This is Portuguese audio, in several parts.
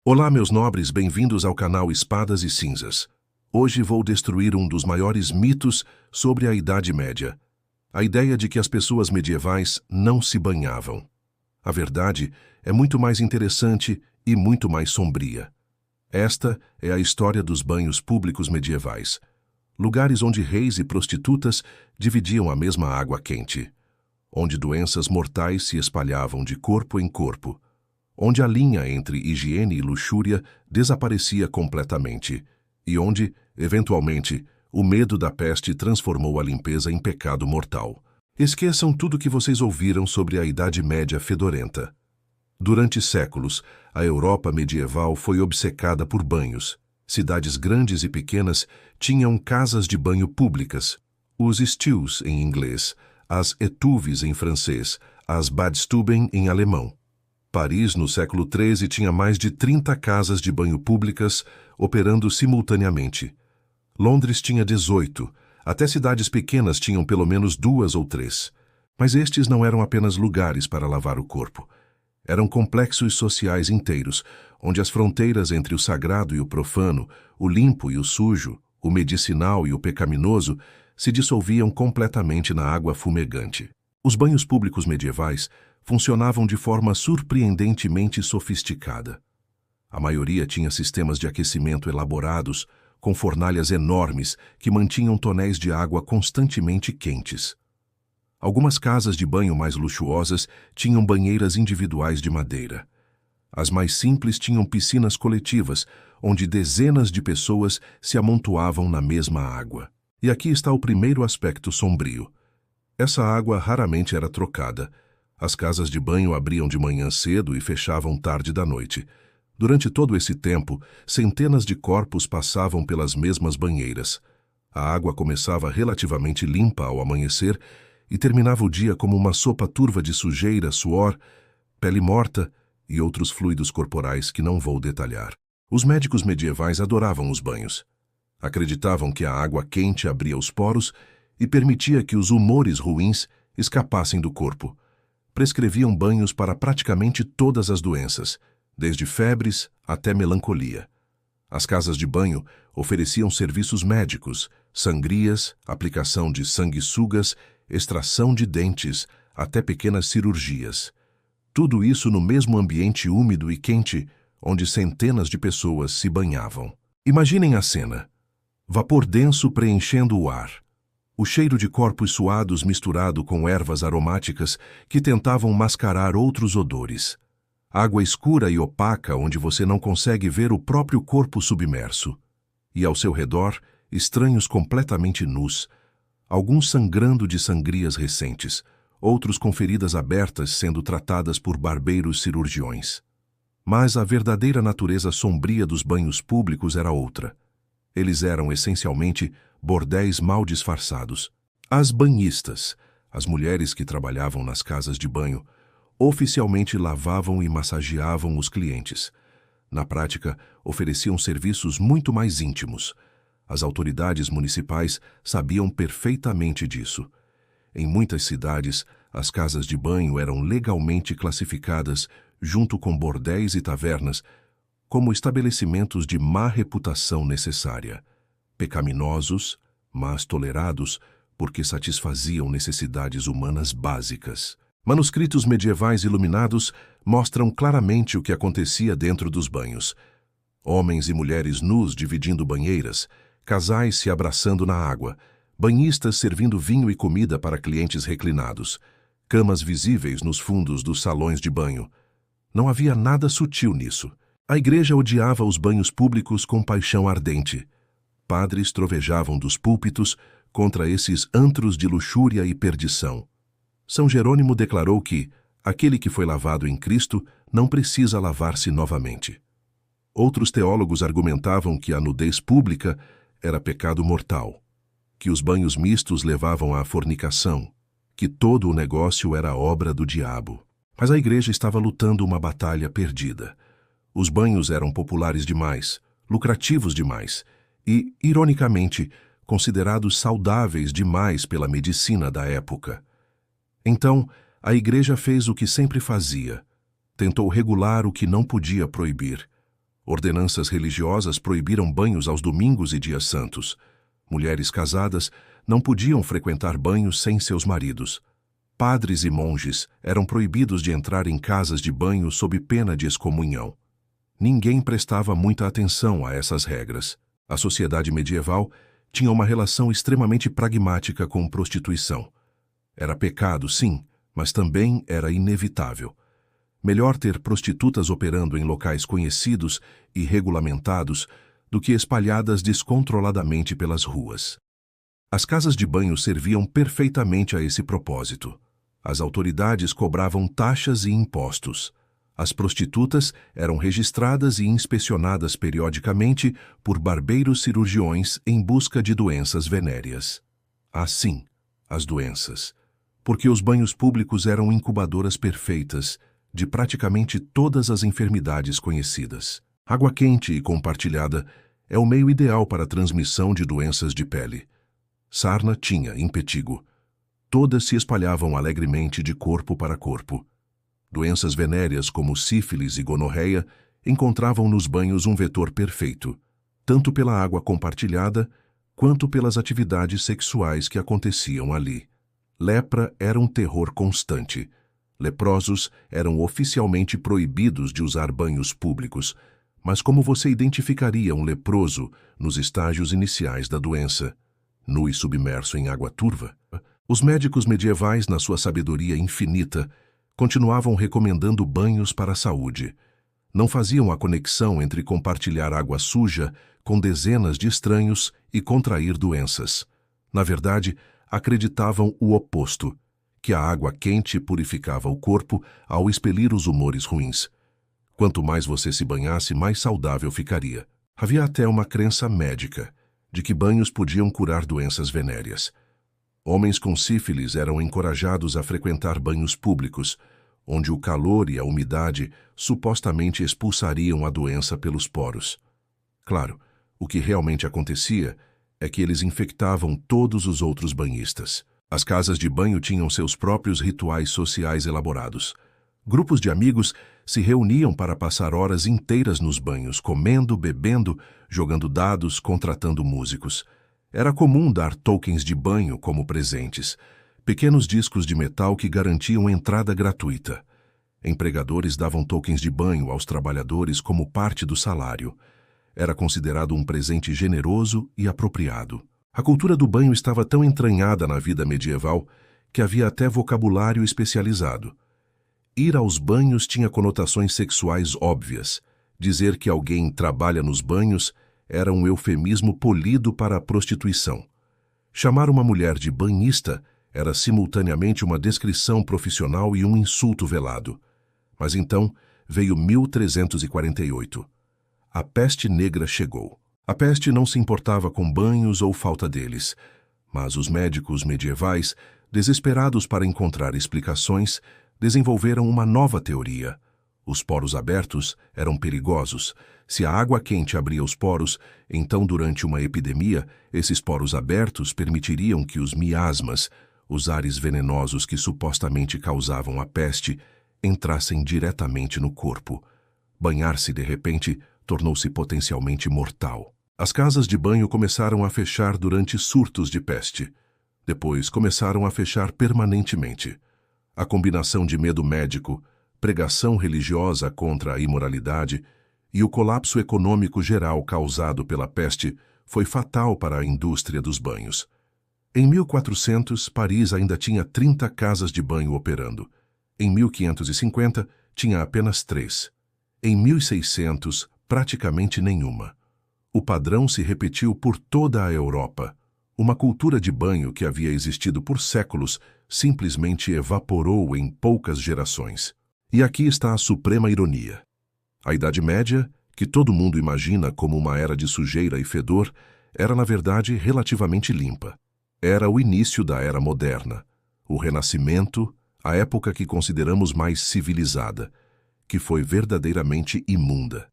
Olá, meus nobres, bem-vindos ao canal Espadas e Cinzas. Hoje vou destruir um dos maiores mitos sobre a Idade Média. A ideia de que as pessoas medievais não se banhavam. A verdade é muito mais interessante e muito mais sombria. Esta é a história dos banhos públicos medievais. Lugares onde reis e prostitutas dividiam a mesma água quente. Onde doenças mortais se espalhavam de corpo em corpo. Onde a linha entre higiene e luxúria desaparecia completamente, e onde, eventualmente, o medo da peste transformou a limpeza em pecado mortal. Esqueçam tudo que vocês ouviram sobre a Idade Média fedorenta. Durante séculos, a Europa medieval foi obcecada por banhos. Cidades grandes e pequenas tinham casas de banho públicas, os stews em inglês, as étuves em francês, as Badstuben em alemão. Paris, no século XIII, tinha mais de 30 casas de banho públicas operando simultaneamente. Londres tinha 18, até cidades pequenas tinham pelo menos 2 ou 3. Mas estes não eram apenas lugares para lavar o corpo. Eram complexos sociais inteiros, onde as fronteiras entre o sagrado e o profano, o limpo e o sujo, o medicinal e o pecaminoso, se dissolviam completamente na água fumegante. Os banhos públicos medievais funcionavam de forma surpreendentemente sofisticada. A maioria tinha sistemas de aquecimento elaborados, com fornalhas enormes que mantinham tonéis de água constantemente quentes. Algumas casas de banho mais luxuosas tinham banheiras individuais de madeira. As mais simples tinham piscinas coletivas, onde dezenas de pessoas se amontoavam na mesma água. E aqui está o primeiro aspecto sombrio. Essa água raramente era trocada. As casas de banho abriam de manhã cedo e fechavam tarde da noite. Durante todo esse tempo, centenas de corpos passavam pelas mesmas banheiras. A água começava relativamente limpa ao amanhecer e terminava o dia como uma sopa turva de sujeira, suor, pele morta e outros fluidos corporais que não vou detalhar. Os médicos medievais adoravam os banhos. Acreditavam que a água quente abria os poros e permitia que os humores ruins escapassem do corpo. Prescreviam banhos para praticamente todas as doenças, desde febres até melancolia. As casas de banho ofereciam serviços médicos, sangrias, aplicação de sanguessugas, extração de dentes, até pequenas cirurgias. Tudo isso no mesmo ambiente úmido e quente, onde centenas de pessoas se banhavam. Imaginem a cena. Vapor denso preenchendo o ar. O cheiro de corpos suados misturado com ervas aromáticas que tentavam mascarar outros odores. Água escura e opaca onde você não consegue ver o próprio corpo submerso. E ao seu redor, estranhos completamente nus, alguns sangrando de sangrias recentes, outros com feridas abertas sendo tratadas por barbeiros cirurgiões. Mas a verdadeira natureza sombria dos banhos públicos era outra. Eles eram, essencialmente, bordéis mal disfarçados. As banhistas, as mulheres que trabalhavam nas casas de banho, oficialmente lavavam e massageavam os clientes. Na prática, ofereciam serviços muito mais íntimos. As autoridades municipais sabiam perfeitamente disso. Em muitas cidades, as casas de banho eram legalmente classificadas, junto com bordéis e tavernas, como estabelecimentos de má reputação necessária. Pecaminosos, mas tolerados porque satisfaziam necessidades humanas básicas. Manuscritos medievais iluminados mostram claramente o que acontecia dentro dos banhos. Homens e mulheres nus dividindo banheiras, casais se abraçando na água, banhistas servindo vinho e comida para clientes reclinados, camas visíveis nos fundos dos salões de banho. Não havia nada sutil nisso. A igreja odiava os banhos públicos com paixão ardente. Padres trovejavam dos púlpitos contra esses antros de luxúria e perdição. São Jerônimo declarou que aquele que foi lavado em Cristo não precisa lavar-se novamente. Outros teólogos argumentavam que a nudez pública era pecado mortal, que os banhos mistos levavam à fornicação, que todo o negócio era obra do diabo. Mas a igreja estava lutando uma batalha perdida. Os banhos eram populares demais, lucrativos demais e, ironicamente, considerados saudáveis demais pela medicina da época. Então, a igreja fez o que sempre fazia. Tentou regular o que não podia proibir. Ordenanças religiosas proibiram banhos aos domingos e dias santos. Mulheres casadas não podiam frequentar banhos sem seus maridos. Padres e monges eram proibidos de entrar em casas de banho sob pena de excomunhão. Ninguém prestava muita atenção a essas regras. A sociedade medieval tinha uma relação extremamente pragmática com prostituição. Era pecado, sim, mas também era inevitável. Melhor ter prostitutas operando em locais conhecidos e regulamentados do que espalhadas descontroladamente pelas ruas. As casas de banho serviam perfeitamente a esse propósito. As autoridades cobravam taxas e impostos. As prostitutas eram registradas e inspecionadas periodicamente por barbeiros cirurgiões em busca de doenças venéreas. Assim, as doenças. Porque os banhos públicos eram incubadoras perfeitas de praticamente todas as enfermidades conhecidas. Água quente e compartilhada é o meio ideal para a transmissão de doenças de pele. Sarna tinha impetigo. Todas se espalhavam alegremente de corpo para corpo. Doenças venéreas como sífilis e gonorreia encontravam nos banhos um vetor perfeito, tanto pela água compartilhada quanto pelas atividades sexuais que aconteciam ali. Lepra era um terror constante. Leprosos eram oficialmente proibidos de usar banhos públicos, mas como você identificaria um leproso nos estágios iniciais da doença? Nu e submerso em água turva? Os médicos medievais, na sua sabedoria infinita, continuavam recomendando banhos para a saúde. Não faziam a conexão entre compartilhar água suja com dezenas de estranhos e contrair doenças. Na verdade, acreditavam o oposto, que a água quente purificava o corpo ao expelir os humores ruins. Quanto mais você se banhasse, mais saudável ficaria. Havia até uma crença médica de que banhos podiam curar doenças venéreas. Homens com sífilis eram encorajados a frequentar banhos públicos, onde o calor e a umidade supostamente expulsariam a doença pelos poros. Claro, o que realmente acontecia é que eles infectavam todos os outros banhistas. As casas de banho tinham seus próprios rituais sociais elaborados. Grupos de amigos se reuniam para passar horas inteiras nos banhos, comendo, bebendo, jogando dados, contratando músicos. Era comum dar tokens de banho como presentes, pequenos discos de metal que garantiam entrada gratuita. Empregadores davam tokens de banho aos trabalhadores como parte do salário. Era considerado um presente generoso e apropriado. A cultura do banho estava tão entranhada na vida medieval que havia até vocabulário especializado. Ir aos banhos tinha conotações sexuais óbvias. Dizer que alguém trabalha nos banhos era um eufemismo polido para a prostituição. Chamar uma mulher de banhista era simultaneamente uma descrição profissional e um insulto velado. Mas então veio 1348. A peste negra chegou. A peste não se importava com banhos ou falta deles, mas os médicos medievais, desesperados para encontrar explicações, desenvolveram uma nova teoria. Os poros abertos eram perigosos. Se a água quente abria os poros, então durante uma epidemia, esses poros abertos permitiriam que os miasmas, os ares venenosos que supostamente causavam a peste, entrassem diretamente no corpo. Banhar-se de repente tornou-se potencialmente mortal. As casas de banho começaram a fechar durante surtos de peste. Depois começaram a fechar permanentemente. A combinação de medo médico, pregação religiosa contra a imoralidade e o colapso econômico geral causado pela peste foi fatal para a indústria dos banhos. Em 1400, Paris ainda tinha 30 casas de banho operando. Em 1550, tinha apenas 3. Em 1600, praticamente nenhuma. O padrão se repetiu por toda a Europa. Uma cultura de banho que havia existido por séculos simplesmente evaporou em poucas gerações. E aqui está a suprema ironia. A Idade Média, que todo mundo imagina como uma era de sujeira e fedor, era na verdade relativamente limpa. Era o início da Era Moderna, o Renascimento, a época que consideramos mais civilizada, que foi verdadeiramente imunda.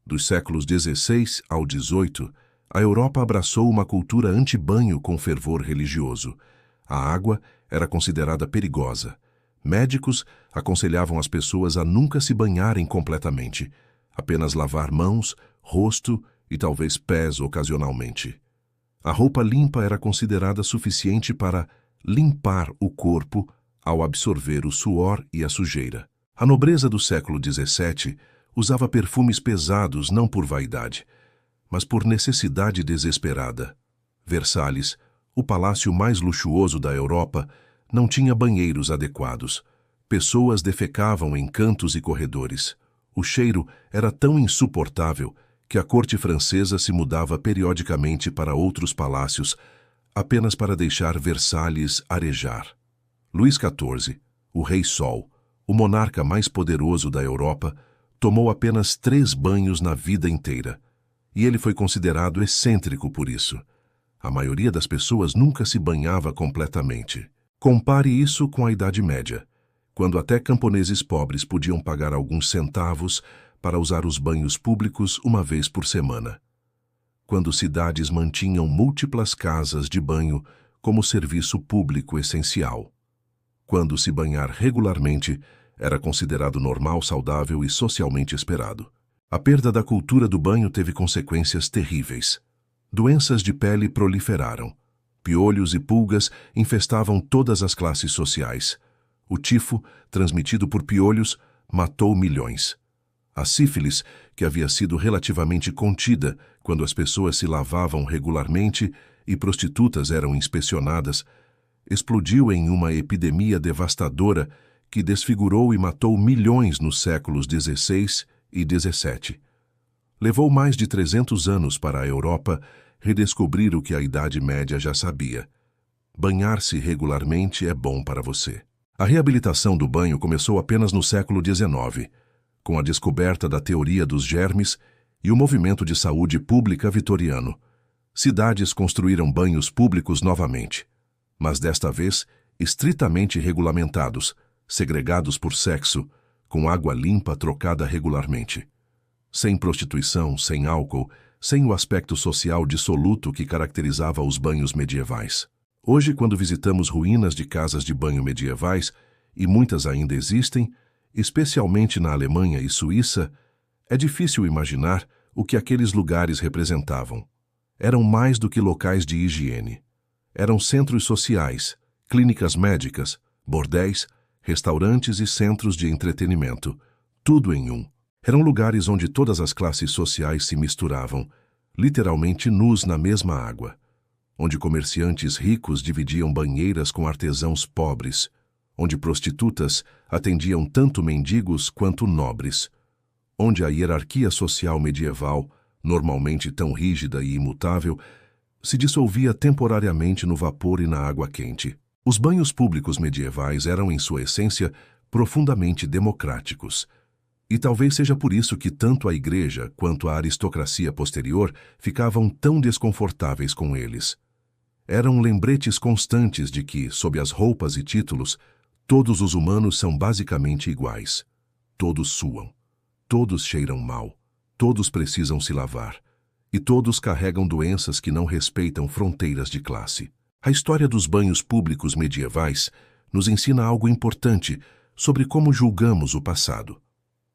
Dos séculos XVI ao XVIII, a Europa abraçou uma cultura anti-banho com fervor religioso. A água era considerada perigosa. Médicos aconselhavam as pessoas a nunca se banharem completamente. Apenas lavar mãos, rosto e talvez pés ocasionalmente. A roupa limpa era considerada suficiente para limpar o corpo ao absorver o suor e a sujeira. A nobreza do século XVII usava perfumes pesados não por vaidade, mas por necessidade desesperada. Versalhes, o palácio mais luxuoso da Europa, não tinha banheiros adequados. Pessoas defecavam em cantos e corredores. O cheiro era tão insuportável que a corte francesa se mudava periodicamente para outros palácios, apenas para deixar Versalhes arejar. Luís XIV, o Rei Sol, o monarca mais poderoso da Europa, tomou apenas 3 banhos na vida inteira, e ele foi considerado excêntrico por isso. A maioria das pessoas nunca se banhava completamente. Compare isso com a Idade Média, quando até camponeses pobres podiam pagar alguns centavos para usar os banhos públicos uma vez por semana. Quando cidades mantinham múltiplas casas de banho como serviço público essencial. Quando se banhar regularmente era considerado normal, saudável e socialmente esperado. A perda da cultura do banho teve consequências terríveis. Doenças de pele proliferaram. Piolhos e pulgas infestavam todas as classes sociais. O tifo, transmitido por piolhos, matou milhões. A sífilis, que havia sido relativamente contida quando as pessoas se lavavam regularmente e prostitutas eram inspecionadas, explodiu em uma epidemia devastadora que desfigurou e matou milhões nos séculos XVI e XVII. Levou mais de 300 anos para a Europa redescobrir o que a Idade Média já sabia. Banhar-se regularmente é bom para você. A reabilitação do banho começou apenas no século XIX, com a descoberta da teoria dos germes e o movimento de saúde pública vitoriano. Cidades construíram banhos públicos novamente, mas desta vez estritamente regulamentados, segregados por sexo, com água limpa trocada regularmente. Sem prostituição, sem álcool, sem o aspecto social dissoluto que caracterizava os banhos medievais. Hoje, quando visitamos ruínas de casas de banho medievais, e muitas ainda existem, especialmente na Alemanha e Suíça, é difícil imaginar o que aqueles lugares representavam. Eram mais do que locais de higiene. Eram centros sociais, clínicas médicas, bordéis, restaurantes e centros de entretenimento, tudo em um. Eram lugares onde todas as classes sociais se misturavam, literalmente nus na mesma água, onde comerciantes ricos dividiam banheiras com artesãos pobres, onde prostitutas atendiam tanto mendigos quanto nobres, onde a hierarquia social medieval, normalmente tão rígida e imutável, se dissolvia temporariamente no vapor e na água quente. Os banhos públicos medievais eram, em sua essência, profundamente democráticos. E talvez seja por isso que tanto a Igreja quanto a aristocracia posterior ficavam tão desconfortáveis com eles. Eram lembretes constantes de que, sob as roupas e títulos, todos os humanos são basicamente iguais. Todos suam, todos cheiram mal, todos precisam se lavar, e todos carregam doenças que não respeitam fronteiras de classe. A história dos banhos públicos medievais nos ensina algo importante sobre como julgamos o passado.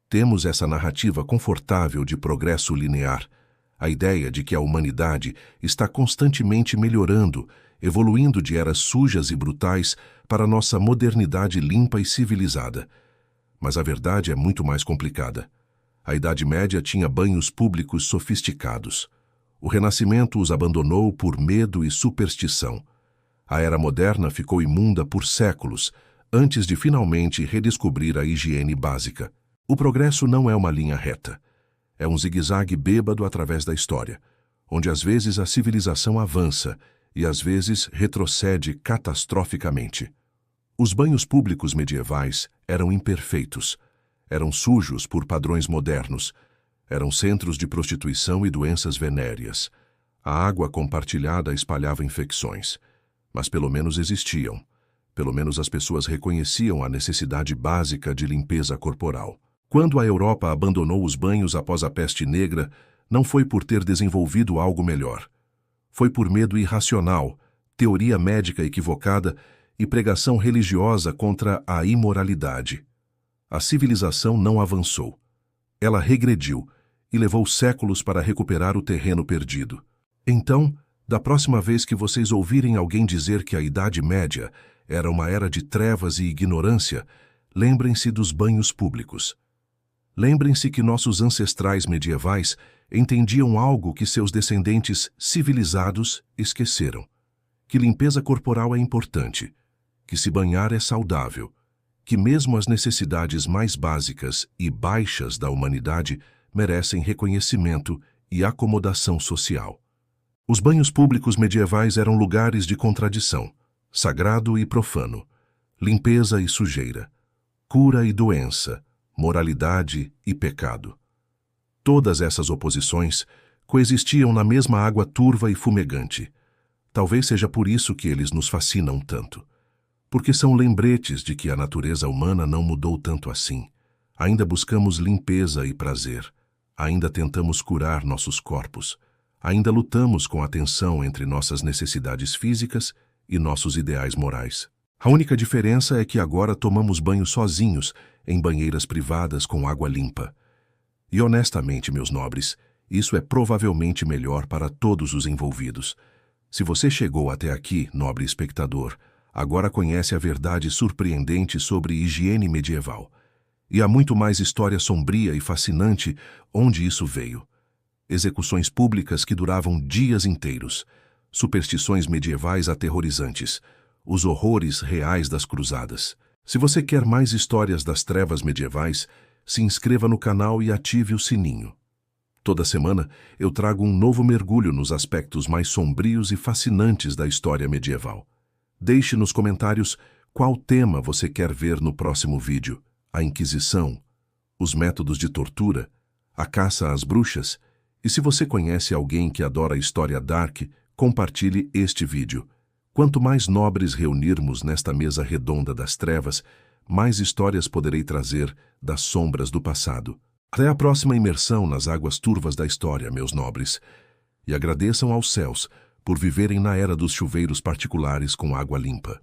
Temos essa narrativa confortável de progresso linear, a ideia de que a humanidade está constantemente melhorando, evoluindo de eras sujas e brutais para nossa modernidade limpa e civilizada. Mas a verdade é muito mais complicada. A Idade Média tinha banhos públicos sofisticados. O Renascimento os abandonou por medo e superstição. A Era Moderna ficou imunda por séculos, antes de finalmente redescobrir a higiene básica. O progresso não é uma linha reta. É um zigue-zague bêbado através da história, onde às vezes a civilização avança e às vezes retrocede catastroficamente. Os banhos públicos medievais eram imperfeitos, eram sujos por padrões modernos, eram centros de prostituição e doenças venéreas. A água compartilhada espalhava infecções, mas pelo menos existiam. Pelo menos as pessoas reconheciam a necessidade básica de limpeza corporal. Quando a Europa abandonou os banhos após a peste negra, não foi por ter desenvolvido algo melhor. Foi por medo irracional, teoria médica equivocada e pregação religiosa contra a imoralidade. A civilização não avançou. Ela regrediu, e levou séculos para recuperar o terreno perdido. Então, da próxima vez que vocês ouvirem alguém dizer que a Idade Média era uma era de trevas e ignorância, lembrem-se dos banhos públicos. Lembrem-se que nossos ancestrais medievais entendiam algo que seus descendentes civilizados esqueceram: que limpeza corporal é importante, que se banhar é saudável, que mesmo as necessidades mais básicas e baixas da humanidade merecem reconhecimento e acomodação social. Os banhos públicos medievais eram lugares de contradição, sagrado e profano, limpeza e sujeira, cura e doença, moralidade e pecado. Todas essas oposições coexistiam na mesma água turva e fumegante. Talvez seja por isso que eles nos fascinam tanto. Porque são lembretes de que a natureza humana não mudou tanto assim. Ainda buscamos limpeza e prazer. Ainda tentamos curar nossos corpos. Ainda lutamos com a tensão entre nossas necessidades físicas e nossos ideais morais. A única diferença é que agora tomamos banho sozinhos, em banheiras privadas com água limpa. E honestamente, meus nobres, isso é provavelmente melhor para todos os envolvidos. Se você chegou até aqui, nobre espectador, agora conhece a verdade surpreendente sobre higiene medieval. E há muito mais história sombria e fascinante onde isso veio. Execuções públicas que duravam dias inteiros, superstições medievais aterrorizantes, os horrores reais das cruzadas. Se você quer mais histórias das trevas medievais, se inscreva no canal e ative o sininho. Toda semana eu trago um novo mergulho nos aspectos mais sombrios e fascinantes da história medieval. Deixe nos comentários qual tema você quer ver no próximo vídeo: a Inquisição, os métodos de tortura, a caça às bruxas. E se você conhece alguém que adora a história dark, compartilhe este vídeo. Quanto mais nobres reunirmos nesta mesa redonda das trevas, mais histórias poderei trazer das sombras do passado. Até a próxima imersão nas águas turvas da história, meus nobres. E agradeçam aos céus por viverem na era dos chuveiros particulares com água limpa.